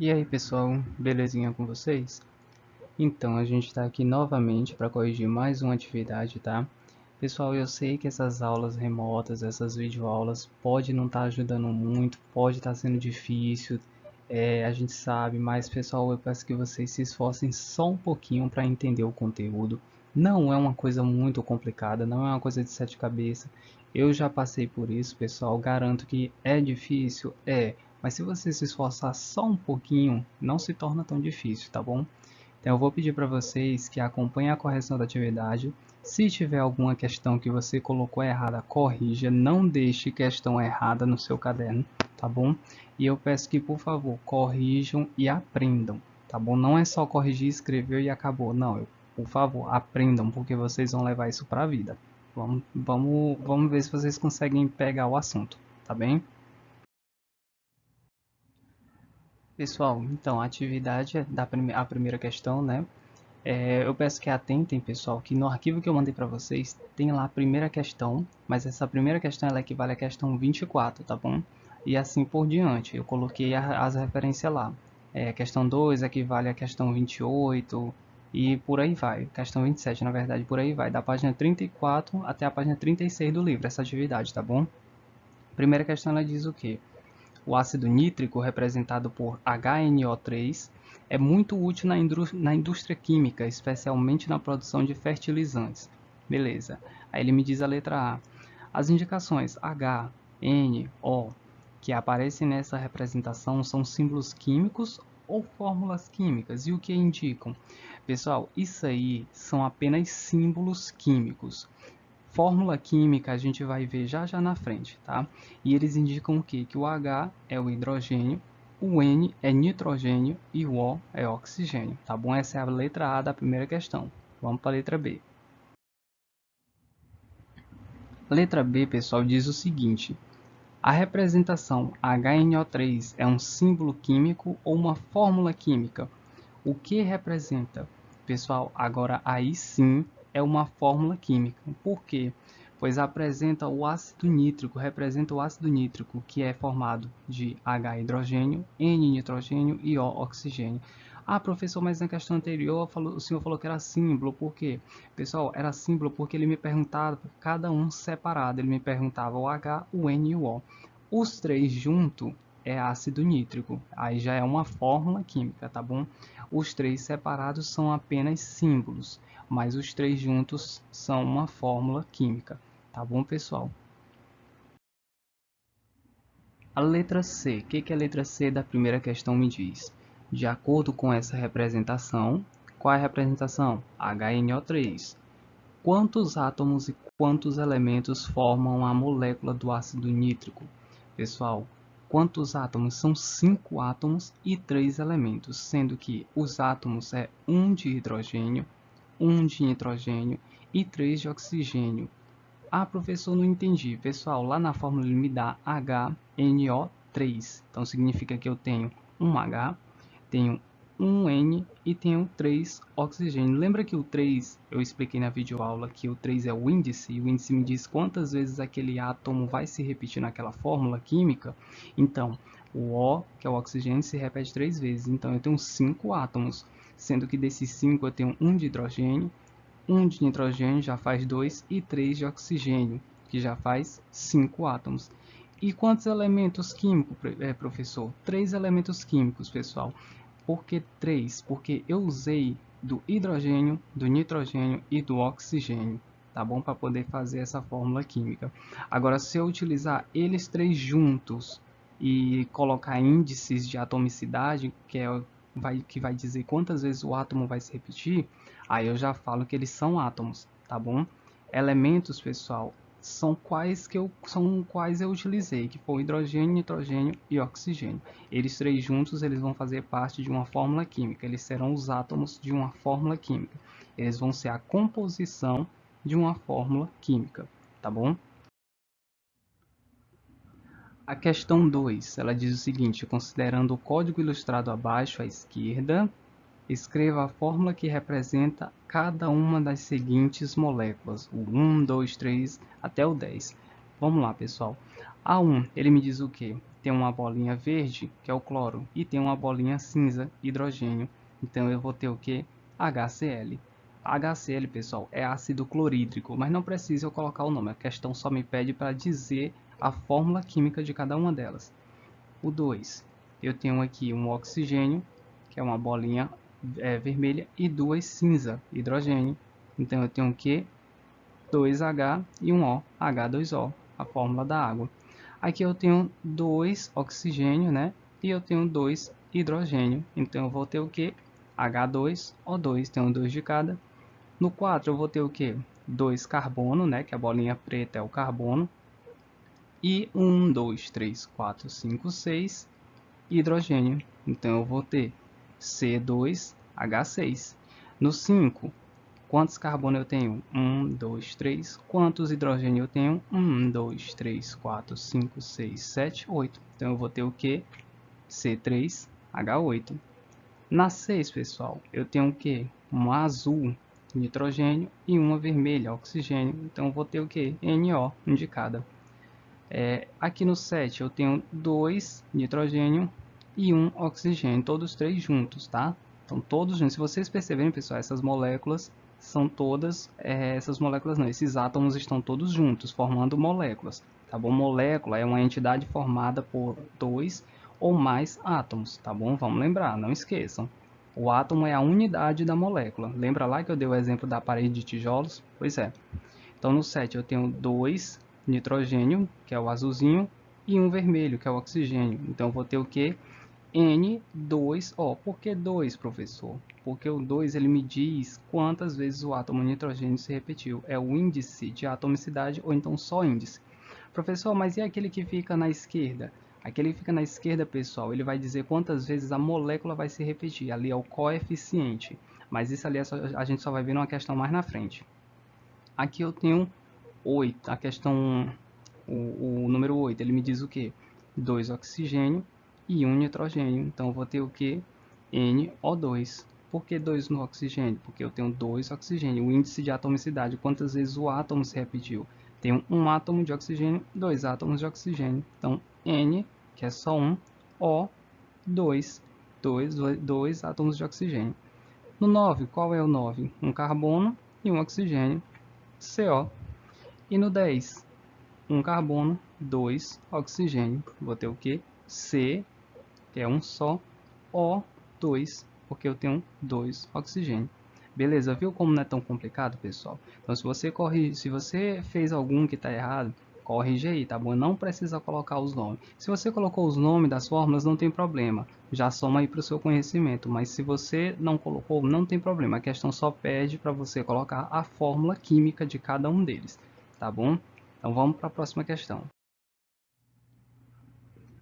E aí pessoal, belezinha com vocês? Então, a gente está aqui novamente para corrigir mais uma atividade, tá? Pessoal, eu sei que essas aulas remotas, essas videoaulas, pode não estar ajudando muito, pode estar sendo difícil, a gente sabe, mas pessoal, eu peço que vocês se esforcem só um pouquinho para entender o conteúdo. Não é uma coisa muito complicada, não é uma coisa de sete cabeças. Eu já passei por isso, pessoal, garanto que é difícil, mas se você se esforçar só um pouquinho, não se torna tão difícil, tá bom? Então eu vou pedir para vocês que acompanhem a correção da atividade. Se tiver alguma questão que você colocou errada, corrija. Não deixe questão errada no seu caderno, tá bom? E eu peço que, por favor, corrijam e aprendam, tá bom? Não é só corrigir, escrever e acabou. Não, por favor, aprendam, porque vocês vão levar isso para a vida. Vamos ver se vocês conseguem pegar o assunto, tá bem? Pessoal, então a atividade é a primeira questão, né? Eu peço que atentem, pessoal, que no arquivo que eu mandei para vocês tem lá a primeira questão, mas essa primeira questão ela equivale à questão 24, tá bom? E assim por diante, eu coloquei as referências lá. A questão 2 equivale à questão 28 e por aí vai. Questão 27, na verdade, por aí vai. Da página 34 até a página 36 do livro, essa atividade, tá bom? A primeira questão ela diz o quê? O ácido nítrico, representado por HNO3, é muito útil na indústria química, especialmente na produção de fertilizantes. Beleza. Aí ele me diz a letra A. As indicações H, N, O que aparecem nessa representação são símbolos químicos ou fórmulas químicas. E o que indicam? Pessoal, isso aí são apenas símbolos químicos. Fórmula química a gente vai ver já já na frente, tá? E eles indicam o quê? Que o H é o hidrogênio, o N é nitrogênio e o O é oxigênio, tá bom? Essa é a letra A da primeira questão. Vamos para a letra B. A letra B, pessoal, diz o seguinte: a representação HNO3 é um símbolo químico ou uma fórmula química? O que representa? Pessoal, agora aí sim é uma fórmula química. Por quê? Pois apresenta o ácido nítrico, representa o ácido nítrico, que é formado de H hidrogênio, N nitrogênio e O oxigênio. Ah, professor, mas na questão anterior o senhor falou que era símbolo, por quê? Pessoal, era símbolo porque ele me perguntava cada um separado. Ele me perguntava o H, o N e o O. Os três juntos é ácido nítrico. Aí já é uma fórmula química, tá bom? Os três separados são apenas símbolos, mas os três juntos são uma fórmula química, tá bom, pessoal? A letra C, o que a letra C da primeira questão me diz? De acordo com essa representação, qual é a representação? HNO3. Quantos átomos e quantos elementos formam a molécula do ácido nítrico? Pessoal, quantos átomos? São 5 átomos e 3 elementos, sendo que os átomos é um de hidrogênio, um de nitrogênio e 3 de oxigênio. Ah, professor, não entendi. Pessoal, lá na fórmula ele me dá HNO3. Então significa que eu tenho um H, tenho um N e tenho 3 oxigênio. Lembra que o 3, eu expliquei na videoaula que o 3 é o índice, e o índice me diz quantas vezes aquele átomo vai se repetir naquela fórmula química? Então, o O, que é o oxigênio, se repete 3 vezes. Então, eu tenho 5 átomos, sendo que desses 5 eu tenho um de hidrogênio, um de nitrogênio já faz 2 e 3 de oxigênio, que já faz 5 átomos. E quantos elementos químicos, professor? 3 elementos químicos, pessoal. Por que 3? Porque eu usei do hidrogênio, do nitrogênio e do oxigênio, tá bom? Para poder fazer essa fórmula química. Agora, se eu utilizar eles três juntos e colocar índices de atomicidade, que vai dizer quantas vezes o átomo vai se repetir, aí eu já falo que eles são átomos, tá bom? Elementos, pessoal, são quais eu utilizei, que foi hidrogênio, nitrogênio e oxigênio. Eles três juntos eles vão fazer parte de uma fórmula química, eles serão os átomos de uma fórmula química. Eles vão ser a composição de uma fórmula química, tá bom? A questão 2, ela diz o seguinte: considerando o código ilustrado abaixo à esquerda, escreva a fórmula que representa cada uma das seguintes moléculas, o 1, 2, 3 até o 10. Vamos lá, pessoal. A 1, ele me diz o quê? tem uma bolinha verde, que é o cloro, e tem uma bolinha cinza, hidrogênio. Então eu vou ter o que? HCl. HCl, pessoal, é ácido clorídrico, mas não precisa eu colocar o nome, a questão só me pede para dizer a fórmula química de cada uma delas. O 2, eu tenho aqui um oxigênio, que é uma bolinha vermelha, e duas cinza, hidrogênio. Então eu tenho o que? 2H e um O, H2O, a fórmula da água. Aqui eu tenho 2 oxigênio, né? E eu tenho 2 hidrogênio. Então eu vou ter o que? H2O2, tenho 2 de cada. No 4 eu vou ter o que? 2 carbono, né? Que a bolinha preta é o carbono. E 1, 2, 3, 4, 5, 6 hidrogênio. Então eu vou ter C2H6. No 5, quantos carbono eu tenho? 1, 2, 3. Quantos hidrogênio eu tenho? 1, 2, 3, 4, 5, 6, 7, 8. Então eu vou ter o que? C3H8. Na 6, pessoal, eu tenho o que? Uma azul, nitrogênio, e uma vermelha, oxigênio. Então eu vou ter o que? NO indicada. Aqui no 7 eu tenho 2 nitrogênio e 1 oxigênio, todos três juntos, tá? Então todos juntos. Se vocês perceberem, pessoal, essas moléculas são todas, essas moléculas não, esses átomos estão todos juntos, formando moléculas, tá bom? Molécula é uma entidade formada por dois ou mais átomos, tá bom? Vamos lembrar, não esqueçam. O átomo é a unidade da molécula. Lembra lá que eu dei o exemplo da parede de tijolos? Pois é. Então no 7 eu tenho 2 nitrogênio, que é o azulzinho, e um vermelho, que é o oxigênio. Então eu vou ter o que? N2O. Por que 2, professor? Porque o 2 ele me diz quantas vezes o átomo nitrogênio se repetiu. É o índice de atomicidade ou então só índice. Professor, mas e aquele que fica na esquerda? Aquele que fica na esquerda, pessoal, ele vai dizer quantas vezes a molécula vai se repetir. Ali é o coeficiente. Mas isso ali a gente só vai ver numa questão mais na frente. Aqui eu tenho 8, a questão, o número 8, ele me diz o que? 2 oxigênio e 1 nitrogênio. Então eu vou ter o que? NO2. Por que 2 no oxigênio? Porque eu tenho 2 oxigênio. O índice de atomicidade, quantas vezes o átomo se repetiu? Tenho um átomo de oxigênio, 2 átomos de oxigênio. Então N, que é só 1, O, 2, 2 átomos de oxigênio. No 9, qual é o 9? Um carbono e um oxigênio, CO. E no 10, um carbono, 2 oxigênio. Vou ter o que? C, que é um só, O2, porque eu tenho 2 oxigênio. Beleza, viu como não é tão complicado, pessoal? Então, se você fez algum que está errado, corrige aí, tá bom? Não precisa colocar os nomes. Se você colocou os nomes das fórmulas, não tem problema. Já soma aí para o seu conhecimento. Mas se você não colocou, não tem problema. A questão só pede para você colocar a fórmula química de cada um deles, tá bom? Então vamos para a próxima questão.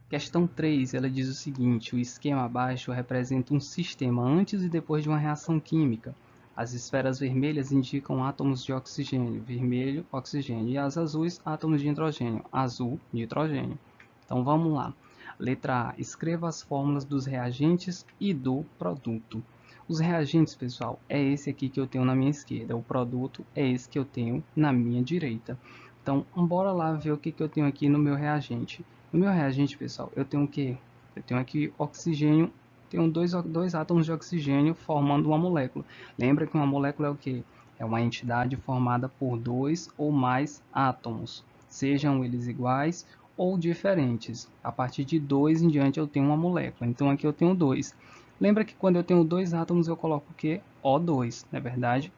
Questão 3, ela diz o seguinte: o esquema abaixo representa um sistema antes e depois de uma reação química. As esferas vermelhas indicam átomos de oxigênio, vermelho, oxigênio, e as azuis, átomos de hidrogênio, azul, nitrogênio. Então vamos lá. Letra A, escreva as fórmulas dos reagentes e do produto. Os reagentes, pessoal, é esse aqui que eu tenho na minha esquerda. O produto é esse que eu tenho na minha direita. Então, bora lá ver o que eu tenho aqui no meu reagente. No meu reagente, pessoal, eu tenho o quê? Eu tenho aqui oxigênio, tenho dois átomos de oxigênio formando uma molécula. Lembra que uma molécula é o quê? É uma entidade formada por dois ou mais átomos, sejam eles iguais ou diferentes. A partir de 2 em diante eu tenho uma molécula. Então aqui eu tenho 2. Lembra que quando eu tenho dois átomos eu coloco o quê? O2, não é verdade?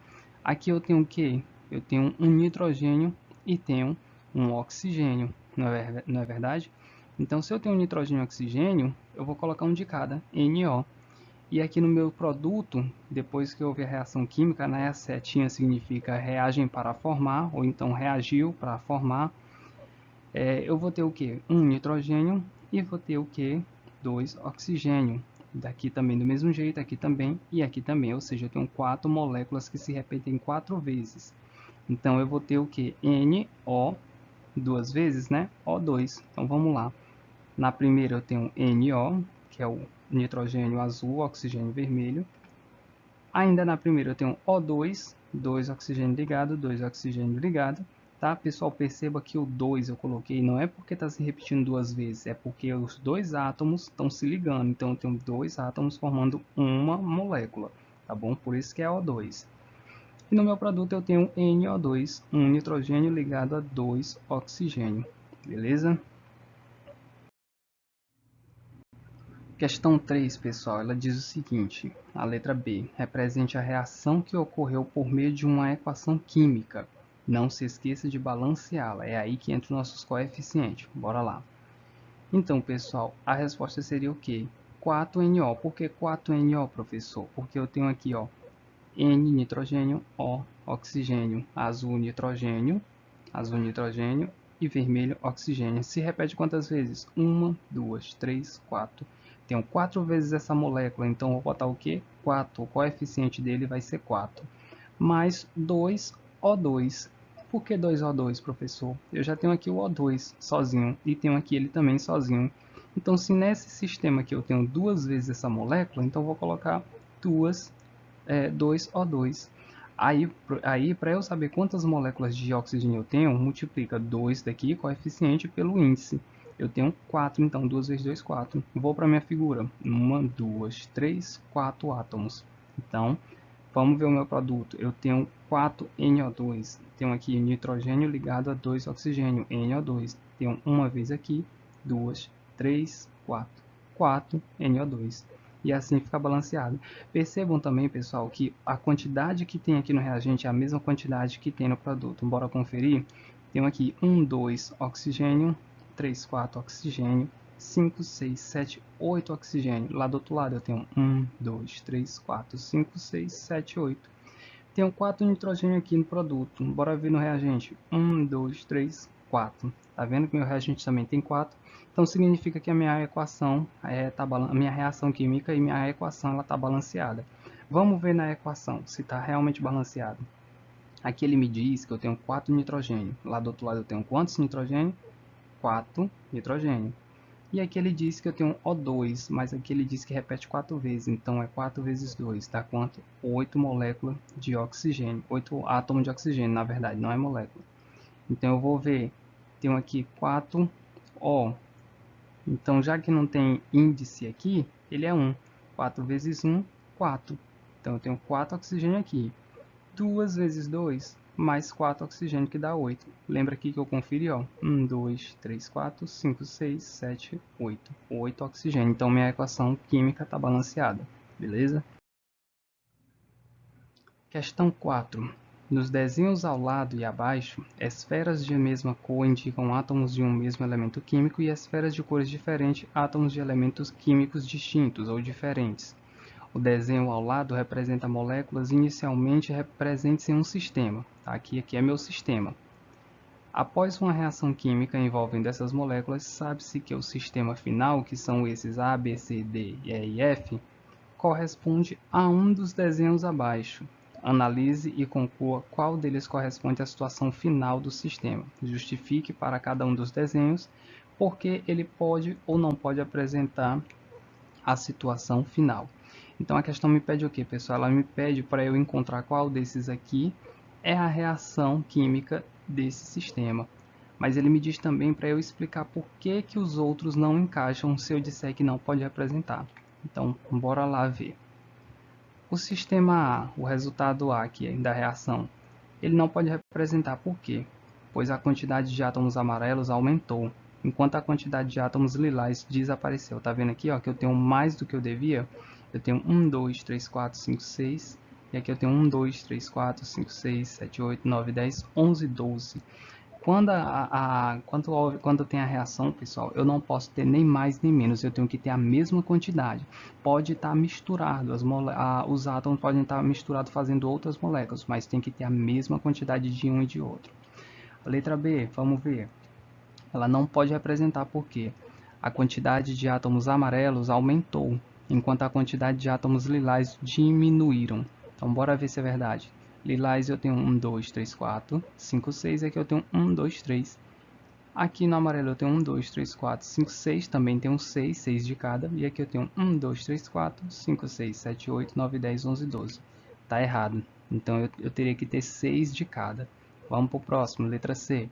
Aqui eu tenho o quê? Eu tenho um nitrogênio e tenho um oxigênio, não é verdade? Então, se eu tenho nitrogênio e oxigênio, eu vou colocar um de cada, NO. E aqui no meu produto, depois que houve a reação química, né, a setinha significa reagem para formar, ou então reagiu para formar, eu vou ter o que? Um nitrogênio e vou ter o que? 2 oxigênio. Daqui também do mesmo jeito, aqui também e aqui também, ou seja, eu tenho 4 moléculas que se repetem 4 vezes. Então eu vou ter o que? NO duas vezes, né? O2. Então vamos lá. Na primeira eu tenho NO, que é o nitrogênio azul, oxigênio vermelho. Ainda na primeira eu tenho O2, 2 oxigênio ligado, 2 oxigênio ligado. Tá, pessoal? Perceba que o 2 eu coloquei, não é porque está se repetindo duas vezes, é porque os dois átomos estão se ligando. Então, eu tenho dois átomos formando uma molécula, tá bom? Por isso que é O2. E no meu produto eu tenho NO2, um nitrogênio ligado a 2 oxigênio, beleza? Questão 3, pessoal, ela diz o seguinte, a letra B, represente a reação que ocorreu por meio de uma equação química. Não se esqueça de balanceá-la, é aí que entra os nossos coeficientes. Bora lá. Então, pessoal, a resposta seria o quê? 4NO. Por que 4NO, professor? Porque eu tenho aqui, ó, N nitrogênio, O oxigênio, azul nitrogênio e vermelho oxigênio. Se repete quantas vezes? 1, 2, 3, 4. Tenho 4 vezes essa molécula, então vou botar o quê? 4. O coeficiente dele vai ser 4. Mais 2O2. Por que 2O2, professor? Eu já tenho aqui o O2 sozinho e tenho aqui ele também sozinho. Então, se nesse sistema aqui eu tenho duas vezes essa molécula, então vou colocar 2O2. Aí para eu saber quantas moléculas de oxigênio eu tenho, multiplica 2 daqui, coeficiente, pelo índice. Eu tenho 4, então 2 vezes 2, 4. Vou para a minha figura. 1, 2, 3, 4 átomos. Então, vamos ver o meu produto. Eu tenho 4NO2. Tenho aqui nitrogênio ligado a 2 oxigênio, NO2. Tenho uma vez aqui, 2, 3, 4. 4NO2. E assim fica balanceado. Percebam também, pessoal, que a quantidade que tem aqui no reagente é a mesma quantidade que tem no produto. Bora conferir? Tenho aqui 1, 2 oxigênio, 3, 4 oxigênio, 5, 6, 7, 8 oxigênio. Lá do outro lado eu tenho 1, 2, 3, 4, 5, 6, 7, 8. Tenho 4 nitrogênio aqui no produto. Bora ver no reagente. 1, 2, 3, 4. Tá vendo que meu reagente também tem 4? Então significa que a minha equação, a minha reação química e minha equação está balanceada. Vamos ver na equação se está realmente balanceado. Aqui ele me diz que eu tenho 4 nitrogênio. Lá do outro lado eu tenho quantos nitrogênio? 4 nitrogênio. E aqui ele diz que eu tenho O2, mas aqui ele diz que repete 4 vezes, então é 4 vezes 2, dá quanto? 8 moléculas de oxigênio, 8 átomos de oxigênio, na verdade, não é molécula. Então eu vou ver, tenho aqui 4O, então já que não tem índice aqui, ele é 1, 4 vezes 1, 4. Então eu tenho 4 oxigênio aqui, 2 vezes 2, mais 4 oxigênio, que dá 8. Lembra aqui que eu conferi, ó, 1, 2, 3, 4, 5, 6, 7, 8. 8 oxigênio. Então, minha equação química está balanceada, beleza? Questão 4. Nos desenhos ao lado e abaixo, esferas de mesma cor indicam átomos de um mesmo elemento químico e esferas de cores diferentes, átomos de elementos químicos distintos ou diferentes. O desenho ao lado representa moléculas inicialmente presentes em um sistema. Aqui é meu sistema. Após uma reação química envolvendo essas moléculas, sabe-se que o sistema final, que são esses A, B, C, D, E e F, corresponde a um dos desenhos abaixo. Analise e conclua qual deles corresponde à situação final do sistema. Justifique para cada um dos desenhos porque ele pode ou não pode apresentar a situação final. Então a questão me pede o que, pessoal? Ela me pede para eu encontrar qual desses aqui é a reação química desse sistema. Mas ele me diz também para eu explicar por que, que os outros não encaixam se eu disser que não pode representar. Então, bora lá ver. O sistema A, o resultado A aqui da reação, ele não pode representar por quê? Pois a quantidade de átomos amarelos aumentou, enquanto a quantidade de átomos lilás desapareceu. Tá vendo aqui, ó, que eu tenho mais do que eu devia? Eu tenho 1, 2, 3, 4, 5, 6. E aqui eu tenho 1, 2, 3, 4, 5, 6, 7, 8, 9, 10, 11, 12. Quando tem a reação, pessoal, eu não posso ter nem mais nem menos, eu tenho que ter a mesma quantidade. Pode estar misturado, os átomos podem estar misturados fazendo outras moléculas, mas tem que ter a mesma quantidade de um e de outro. A letra B, vamos ver. Ela não pode representar porque a quantidade de átomos amarelos aumentou, enquanto a quantidade de átomos lilás diminuíram. Então, bora ver se é verdade. Lilás eu tenho 1, 2, 3, 4, 5, 6. Aqui eu tenho 1, 2, 3. Aqui no amarelo eu tenho 1, 2, 3, 4, 5, 6. Também tenho 6, 6 de cada. E aqui eu tenho 1, 2, 3, 4, 5, 6, 7, 8, 9, 10, 11, 12. Tá errado. Então eu teria que ter 6 de cada. Vamos para o próximo, letra C.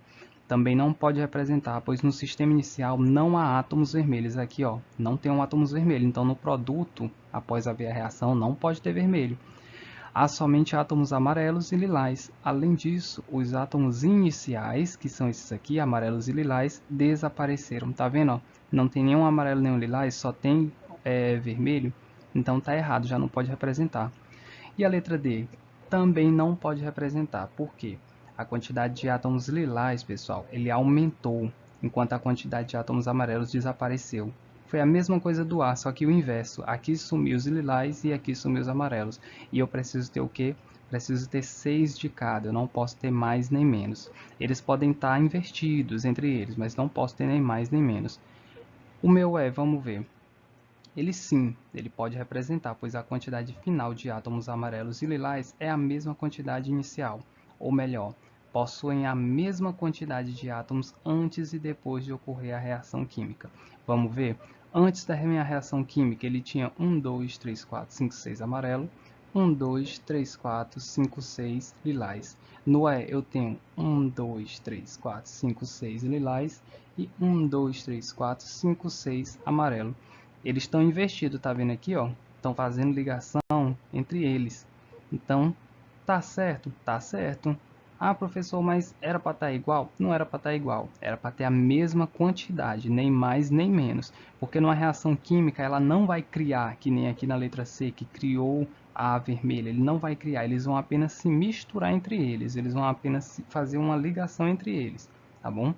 Também não pode representar, pois no sistema inicial não há átomos vermelhos. Aqui, ó, não tem átomos vermelhos. Então, no produto, após haver a reação, não pode ter vermelho. Há somente átomos amarelos e lilás. Além disso, os átomos iniciais, que são esses aqui, amarelos e lilás, desapareceram. Tá vendo? Ó? Não tem nenhum amarelo nenhum lilás, só tem vermelho. Então tá errado, já não pode representar. E a letra D? Também não pode representar. Por quê? A quantidade de átomos lilás, pessoal, ele aumentou, enquanto a quantidade de átomos amarelos desapareceu. Foi a mesma coisa do A, só que o inverso. Aqui sumiu os lilás e aqui sumiu os amarelos. E eu preciso ter o quê? Preciso ter 6 de cada, eu não posso ter mais nem menos. Eles podem estar invertidos entre eles, mas não posso ter nem mais nem menos. O meu vamos ver. Ele sim, ele pode representar, pois a quantidade final de átomos amarelos e lilás é a mesma quantidade inicial, ou melhor, possuem a mesma quantidade de átomos antes e depois de ocorrer a reação química. Vamos ver? Antes da minha reação química, ele tinha 1, 2, 3, 4, 5, 6 amarelo, 1, 2, 3, 4, 5, 6 lilás. No E eu tenho 1, 2, 3, 4, 5, 6 lilás e 1, 2, 3, 4, 5, 6 amarelo. Eles estão investidos, tá vendo aqui, ó? Estão fazendo ligação entre eles. Então, tá certo? Tá certo. Ah, professor, mas era para estar igual? Não era para estar igual. Era para ter a mesma quantidade, nem mais nem menos. Porque numa reação química, ela não vai criar, que nem aqui na letra C, que criou a vermelha. Ele não vai criar, eles vão apenas se misturar entre eles. Eles vão apenas fazer uma ligação entre eles, tá bom?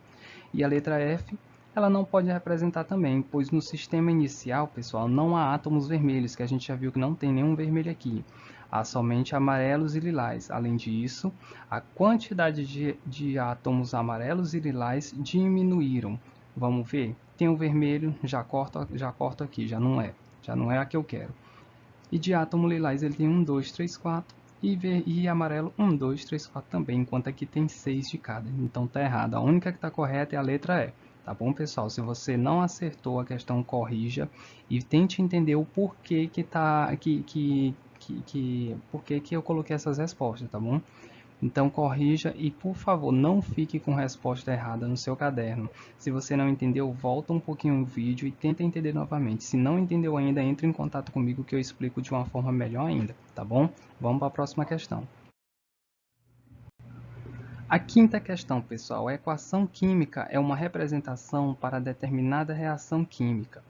E a letra F, ela não pode representar também, pois no sistema inicial, pessoal, não há átomos vermelhos, que a gente já viu que não tem nenhum vermelho aqui. Há somente amarelos e lilás. Além disso, a quantidade de átomos amarelos e lilás diminuíram. Vamos ver? Tem o vermelho, já corto aqui, já não é a que eu quero. E de átomo lilás ele tem 1, 2, 3, 4. E amarelo 1, 2, 3, 4 também, enquanto aqui tem 6 de cada. Então tá errado. A única que está correta é a letra E. Tá bom, pessoal? Se você não acertou a questão, corrija e tente entender o porquê que eu coloquei essas respostas, tá bom? Então corrija e, por favor, não fique com resposta errada no seu caderno. Se você não entendeu, volta um pouquinho o vídeo e tenta entender novamente. Se não entendeu ainda, entre em contato comigo que eu explico de uma forma melhor ainda, tá bom? Vamos para a próxima questão. A quinta questão, pessoal, a equação química é uma representação para determinada reação química.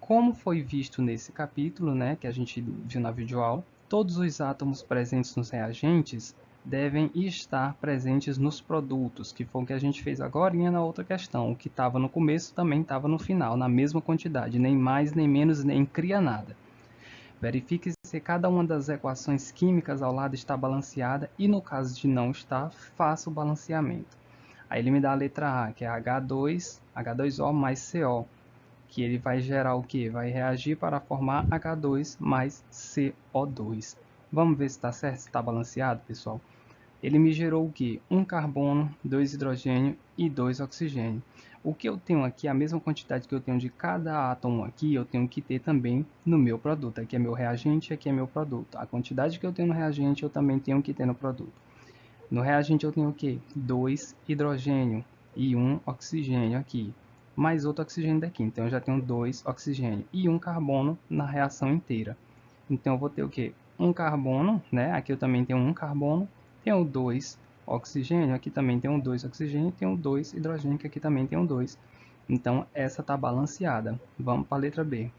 Como foi visto nesse capítulo, né, que a gente viu na videoaula, todos os átomos presentes nos reagentes devem estar presentes nos produtos, que foi o que a gente fez agora na outra questão. O que estava no começo também estava no final, na mesma quantidade, nem mais, nem menos, nem cria nada. Verifique se cada uma das equações químicas ao lado está balanceada e, no caso de não estar, faça o balanceamento. Aí ele me dá a letra A, que é H2O mais CO, que ele vai gerar o que? Vai reagir para formar H2 mais CO2. Vamos ver se está certo, se está balanceado, pessoal? Ele me gerou o que? Um carbono, 2 hidrogênio e 2 oxigênio. O que eu tenho aqui, a mesma quantidade que eu tenho de cada átomo aqui, eu tenho que ter também no meu produto. Aqui é meu reagente, aqui é meu produto. A quantidade que eu tenho no reagente, eu também tenho que ter no produto. No reagente eu tenho o que? 2 hidrogênio e 1 oxigênio aqui. Mais outro oxigênio daqui. Então eu já tenho 2 oxigênio e 1 carbono na reação inteira. Então eu vou ter o que? Um carbono, né? Aqui eu também tenho um carbono. Tenho 2 oxigênio, aqui também tem 2 oxigênio, tenho 2 hidrogênio, que aqui também tem 2. Então, essa está balanceada. Vamos para a letra B.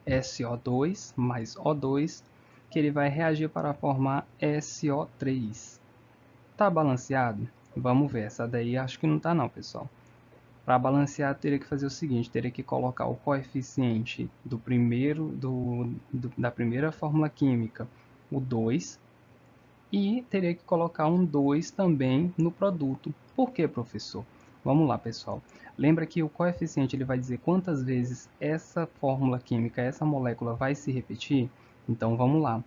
SO2 mais O2, que ele vai reagir para formar SO3. Está balanceado? Vamos ver, essa daí acho que não está não, pessoal. Para balancear, teria que fazer o seguinte, teria que colocar o coeficiente da primeira fórmula química, o 2, e teria que colocar um 2 também no produto. Por que, professor? Vamos lá, pessoal. Lembra que o coeficiente ele vai dizer quantas vezes essa fórmula química, essa molécula vai se repetir? Então, vamos lá.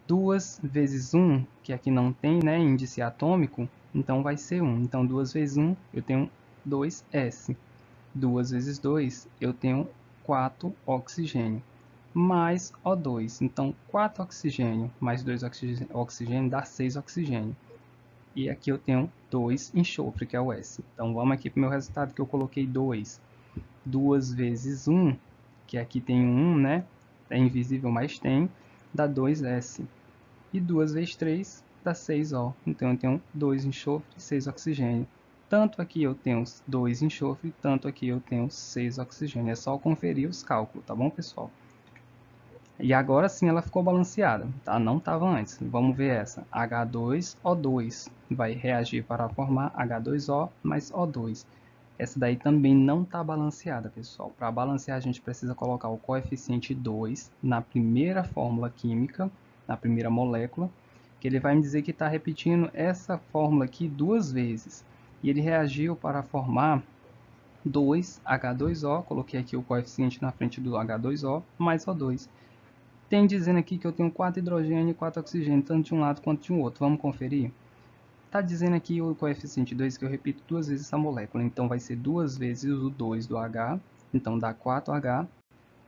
2 vezes 1, que aqui não tem, né, índice atômico, então vai ser 1. Então, 2 vezes 1, eu tenho 2S. 2 vezes 2, eu tenho 4 oxigênio mais O2. Então, 4 oxigênio mais 2 oxigênio dá 6 oxigênio. e aqui eu tenho 2 enxofre, que é o S. Então vamos aqui para o meu resultado que eu coloquei 2. 2 vezes 1, que aqui tem 1, né? É invisível, mas tem, dá 2S. E 2 vezes 3 dá 6O. Então eu tenho 2 enxofre e 6 oxigênio. Tanto aqui eu tenho 2 enxofre, tanto aqui eu tenho 6 oxigênio. É só conferir os cálculos, tá bom, pessoal? E agora sim ela ficou balanceada, tá? Não estava antes. Vamos ver essa. H2O2 vai reagir para formar H2O mais O2. Essa daí também não está balanceada, pessoal. Para balancear, a gente precisa colocar o coeficiente 2 na primeira fórmula química, na primeira molécula, que ele vai me dizer que está repetindo essa fórmula aqui duas vezes. E ele reagiu para formar 2H2O, coloquei aqui o coeficiente na frente do H2O, mais O2. Tem dizendo aqui que eu tenho 4 hidrogênio e 4 oxigênio, tanto de um lado quanto de um outro. Vamos conferir? Está dizendo aqui o coeficiente 2 que eu repito duas vezes essa molécula. Então vai ser 2 vezes o 2 do H, então dá 4H,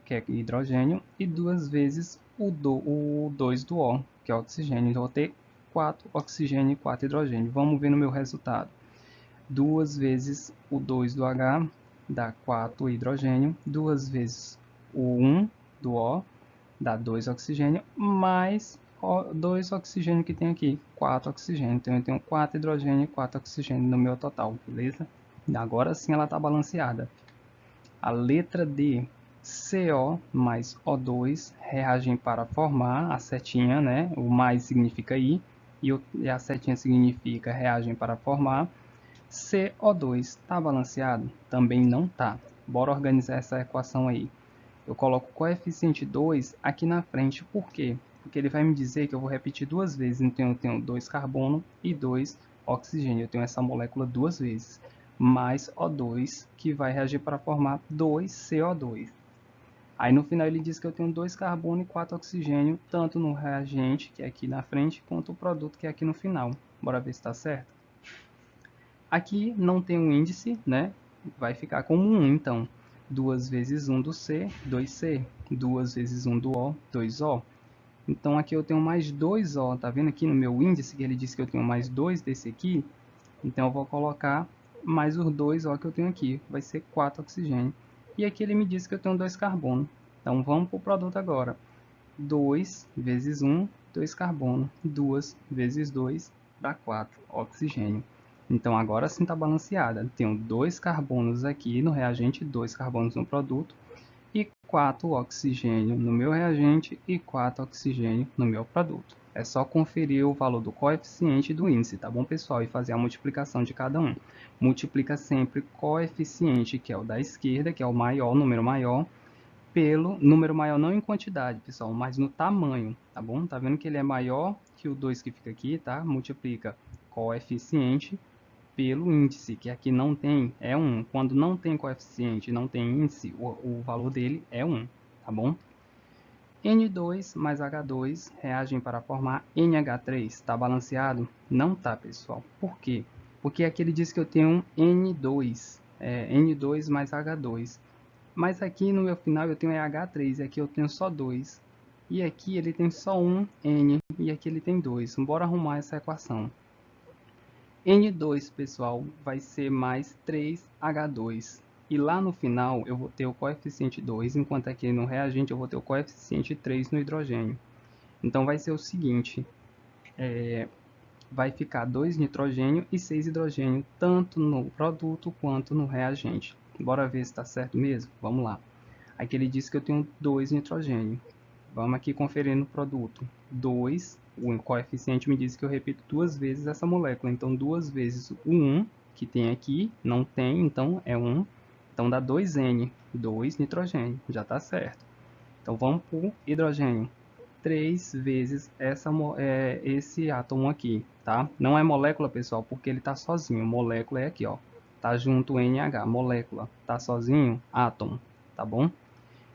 que é hidrogênio, e 2 vezes o 2 do O, que é oxigênio. Então eu vou ter 4 oxigênio e 4 hidrogênio. Vamos ver no meu resultado. 2 vezes o 2 do H dá 4 hidrogênio, 2 vezes o 1 do O dá 2 oxigênio, mais 2 oxigênio que tem aqui, 4 oxigênio. Então eu tenho 4 hidrogênio e 4 oxigênio no meu total, beleza? Agora sim ela está balanceada. A letra D, CO mais O2 reagem para formar a setinha, né? O mais significa I, e a setinha significa reagem para formar CO2. Está balanceado? Também não está. Bora organizar essa equação aí. Eu coloco o coeficiente 2 aqui na frente, por quê? Porque ele vai me dizer que eu vou repetir duas vezes, então eu tenho 2 carbono e 2 oxigênio, eu tenho essa molécula duas vezes, mais O2, que vai reagir para formar 2CO2. Aí no final ele diz que eu tenho 2 carbono e 4 oxigênio, tanto no reagente, que é aqui na frente, quanto o produto, que é aqui no final. Bora ver se está certo? Aqui não tem um índice, né? Vai ficar como 1, então. 2 vezes 1 do C, 2C. 2 vezes 1 do O, 2O. Então aqui eu tenho mais 2O, tá vendo aqui no meu índice que ele disse que eu tenho mais 2 desse aqui? Então eu vou colocar mais os 2O que eu tenho aqui, vai ser 4 oxigênio. E aqui ele me disse que eu tenho 2 carbono. Então vamos para o produto agora. 2 vezes 1, 2 carbono. 2 vezes 2 dá 4 oxigênio. Então agora sim está balanceada. Tenho 2 carbonos aqui no reagente, 2 carbonos no produto, e 4 oxigênio no meu reagente e 4 oxigênio no meu produto. É só conferir o valor do coeficiente e do índice, tá bom, pessoal? E fazer a multiplicação de cada um. Multiplica sempre coeficiente, que é o da esquerda, que é o maior, o número maior, pelo número maior não em quantidade, pessoal, mas no tamanho, tá bom? Tá vendo que ele é maior que o 2 que fica aqui, tá? Multiplica coeficiente pelo índice, que aqui não tem, é 1. Quando não tem coeficiente, não tem índice, o valor dele é 1, tá bom? N2 mais H2 reagem para formar NH3. Está balanceado? Não tá, pessoal. Por quê? Porque aqui ele diz que eu tenho um N2, N2 mais H2. Mas aqui no meu final eu tenho H3 e aqui eu tenho só 2. E aqui ele tem só um N e aqui ele tem 2. Bora arrumar essa equação. N2, pessoal, vai ser mais 3H2. E lá no final eu vou ter o coeficiente 2, enquanto aqui no reagente eu vou ter o coeficiente 3 no hidrogênio. Então vai ser o seguinte, vai ficar 2 nitrogênio e 6 hidrogênio, tanto no produto quanto no reagente. Bora ver se está certo mesmo? Vamos lá. Aqui ele diz que eu tenho 2 nitrogênio. Vamos aqui conferir no produto. 2, o coeficiente me diz que eu repito duas vezes essa molécula. Então, 2 vezes o 1, que tem aqui, não tem, então é 1. Então, dá 2N, 2 nitrogênio, já está certo. Então, vamos para o hidrogênio. 3 vezes esse átomo aqui, tá? Não é molécula, pessoal, porque ele está sozinho. Molécula é aqui, ó. Tá junto o NH, molécula. Tá sozinho, átomo, tá bom?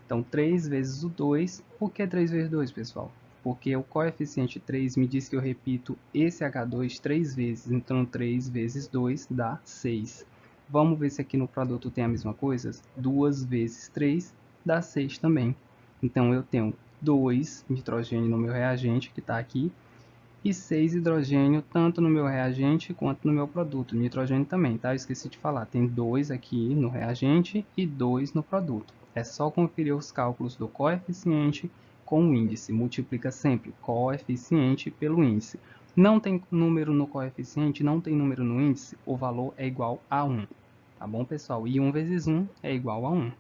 Então, 3 vezes o 2. Por que 3 vezes 2, pessoal? Porque o coeficiente 3 me diz que eu repito esse H2 3 vezes. Então, 3 vezes 2 dá 6. Vamos ver se aqui no produto tem a mesma coisa? 2 vezes 3 dá 6 também. Então, eu tenho 2 nitrogênio no meu reagente, que está aqui, e 6 hidrogênio, tanto no meu reagente quanto no meu produto. Nitrogênio também, tá? Eu esqueci de falar, tem 2 aqui no reagente e 2 no produto. É só conferir os cálculos do coeficiente com o índice. Multiplica sempre coeficiente pelo índice. Não tem número no coeficiente, não tem número no índice, o valor é igual a 1. Tá bom, pessoal? E 1 vezes 1 é igual a 1.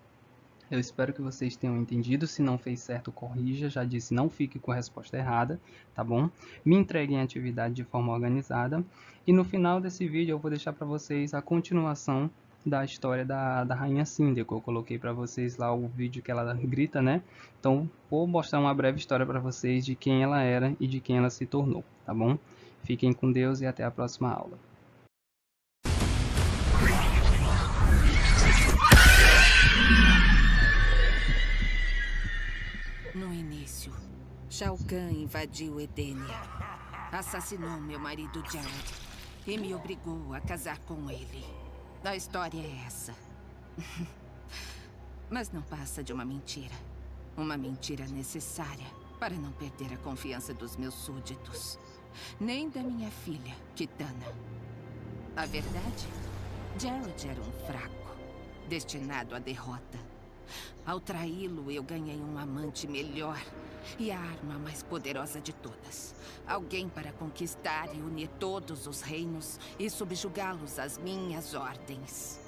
Eu espero que vocês tenham entendido. Se não fez certo, corrija. Já disse, não fique com a resposta errada, tá bom? Me entreguem a atividade de forma organizada. E no final desse vídeo eu vou deixar para vocês a continuação da história da Rainha Cinder, que eu coloquei para vocês lá o vídeo que ela grita, né? Então, vou mostrar uma breve história para vocês de quem ela era e de quem ela se tornou, tá bom? Fiquem com Deus e até a próxima aula. No início, Shao Kahn invadiu Edenia, assassinou meu marido Jared e me obrigou a casar com ele. A história é essa. Mas não passa de uma mentira. Uma mentira necessária para não perder a confiança dos meus súditos, nem da minha filha, Kitana. A verdade? Jared era um fraco, destinado à derrota. Ao traí-lo, eu ganhei um amante melhor e a arma mais poderosa de todas. Alguém para conquistar e unir todos os reinos e subjugá-los às minhas ordens.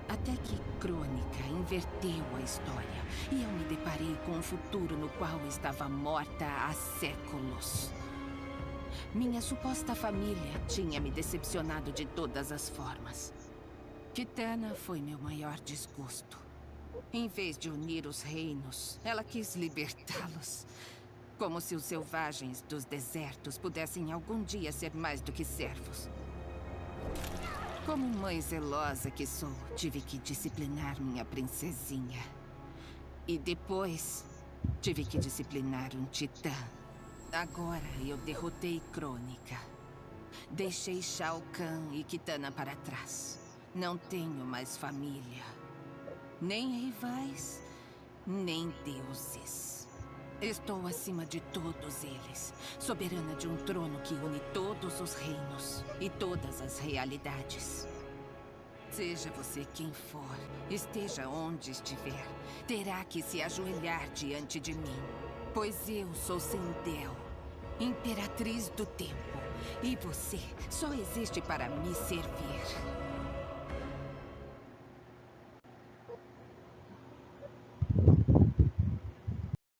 Até que Crônica inverteu a história e eu me deparei com um futuro no qual estava morta há séculos. Minha suposta família tinha me decepcionado de todas as formas. Kitana foi meu maior desgosto. Em vez de unir os reinos, ela quis libertá-los. Como se os selvagens dos desertos pudessem algum dia ser mais do que servos. Como mãe zelosa que sou, tive que disciplinar minha princesinha. E depois, tive que disciplinar um titã. Agora eu derrotei Crônica. Deixei Shao Kahn e Kitana para trás. Não tenho mais família. Nem rivais, nem deuses. Estou acima de todos eles, soberana de um trono que une todos os reinos e todas as realidades. Seja você quem for, esteja onde estiver, terá que se ajoelhar diante de mim, pois eu sou Sindel, imperatriz do tempo, e você só existe para me servir.